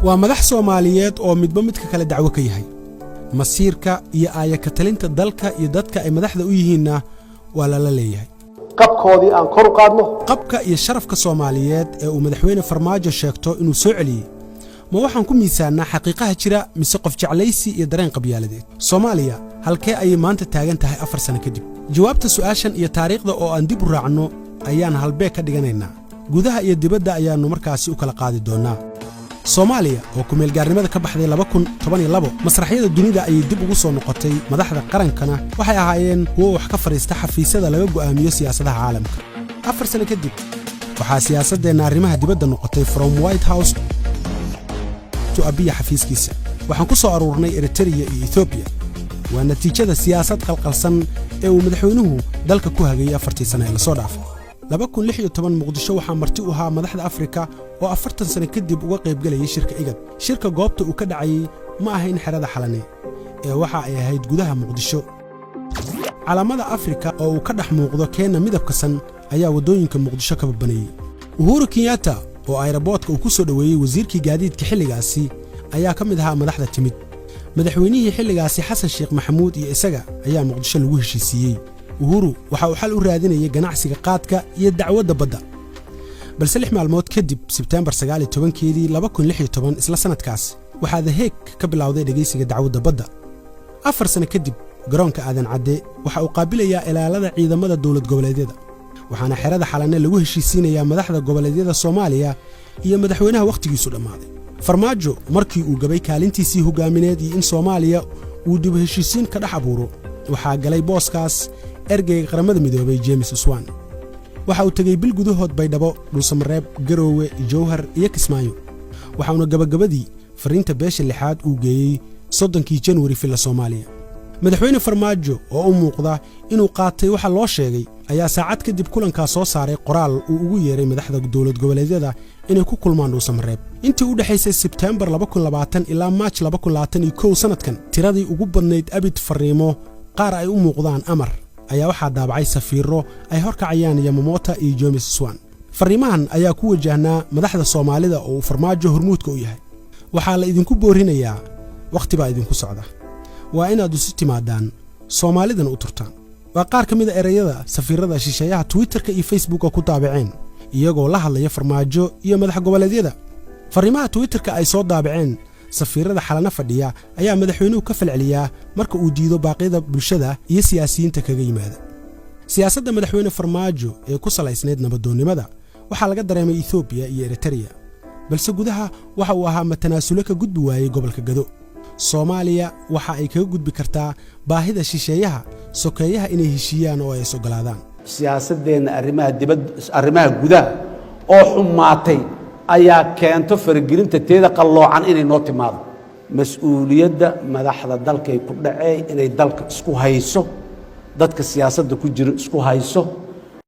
ومدح سوماليات أو مدبمتك كلا دعوة كيهي مصيرك يا آية كتلنت دلك يددك أي مدح ذويهنا ولا لا ليهي قبكودي أن كرو قادمه قبك يا شرف كسوماليات ومدحوين فرماجة شاكتو إنه سعلي ما waxaan ku miisaanaa xaqiiqaha jira mise qof jeclaysi iyo dareen qabyaaladeed Soomaaliya halkee ay maanta taagan tahay 4 sano kadib jawaabta su'aashan iyo taariikhda oo aan dib u raacno ayaan halbee ka dhiganaynaa gudaha iyo dibadda ayaanu markaasi u kala qaadi doonaa Soomaaliya oo ku meel gaarnimada ka baxday 2012 masraxyada dunida ay dib ugu soo noqotay madaxda qarankana waxay ahaayeen kuwo wax ka fariista xafiisyada laga go'aamiyo siyaasadaha caalamka 4 sano kadib waxaa siyaasadeena arrimaha dibadda noqotay from White House أبي حفيز كيسا وحن كسو أرورني إريتريا إثيوبيا ونتيجة سياسات قلقلسن أو مدحونه دالك كوها جاي أفرتي سنة إلى صدافة لبكون لحيو طبعا مقدشو وحمرتوها مدحد أفريكا وأفرتن سنة كدب وقيب جلي شركة إيجاد شركة جوابته وكدعي ما هين حرادة حلني وحا هيد جودها مقدشو على مدى أفريكا أو كدح موقضة كان مدب كسن أيا ودوين كمقدشو كببني وهورو كينياتا oo aeroboortka uu ku soo dhaweeyay wasiirkii gaadiidka xilligaasi ayaa ka mid ahaa madaxda timid madaxweynihii xilligaasi Xasan Sheekh Maxamuud iyo isaga ayaa Muqdisho lagu heshiisiyay Uhuru waxa uu xal u raadinayay ganacsiga qaadka iyo dacwadda badda balse 6 maalmood kadib September 19 2016 isla sanadkaas waxa The Hague ka bilowday dhageysiga dacwadda badda 4 sano kadib garoonka aadan cadde waxa uu qaabilayaa ilaalada ciidamada dawlad goboleedyada waxaana xerada xalana lagu heshiisiinayaa madaxda goboleedyada Soomaaliya iyo madaxweynaha waqtigiisu dhamaaday farmaajo markii uu gabay kaalintiisii hogaamineed in Soomaaliya uu dib heshiisiin ka dhax abuuro waxa galay booskaas ergeyga qaramada midoobay James Swan waxa uu tagay bil gudahood Baydhabo Dhuusamareeb Garoowe Jowhar iyo Kismaayo waxaana gabagabadii fariinta beesha lixaad uu geeyay 30 January fil Soomaaliya madaxweyne farmaajo oo u muuqda inuu qaatay waxa loo sheegay ayaa saacad kadib kulanka soo saaray qoraal uu ugu yeeray madaxda dawlad goboleedyada inay ku kulmaan Dhuusamareeb intii u dhaxaysay September 2020 ilaa March 2021 sanadkan tiradii ugu badnayd abid fariimo qaar ay u muuqdaan amar ayaa waxa daabacay safiiro ay horkacayaan Yamamoto iyo James Swan fariimahan ayaa ku wajahnaa madaxda Soomaalida oo farmaajo hormuudka u yahay waxa la idinku boorinayaa waqti baa idinku socda waa inaad isu timaadaan Soomaalidan u turtaan waa qaar kamid ah erayada safiirada shisheeyaha Twitterka iyo Facebooka ku taabaceen iyagoo la hadlaya farmaajo iyo madax goboleedyada fariimaha Twitterka ay soo daabaceen safiirada xalana fadhiya ayaa madaxweynuhu ka falceliyaa marka uu diido baaqyada bulshada iyo siyaasiyiinta kaga yimaada siyaasadda madaxweyne farmaajo ee ku salaysneed nabadoonnimada waxa laga dareemay Ethiopia iyo Eritrea balse gudaha waxa uu ahaa matanaasulo ka gudbi waayay gobolka Gado Soomaaliya waxa ay kaga gudbi kartaa baahida shisheeyaha sokeeyaha inay heshiyaan oo ay ogolaadaan siyaasadeena arrimaha gudaha oo xumaatay ayaa keento faragelinta teeda qalloocan inay noo timaado mas'uuliyadda madaxda dalka ay ku dhacay inay dalka isku hayso dadka siyaasadda ku jira isku hayso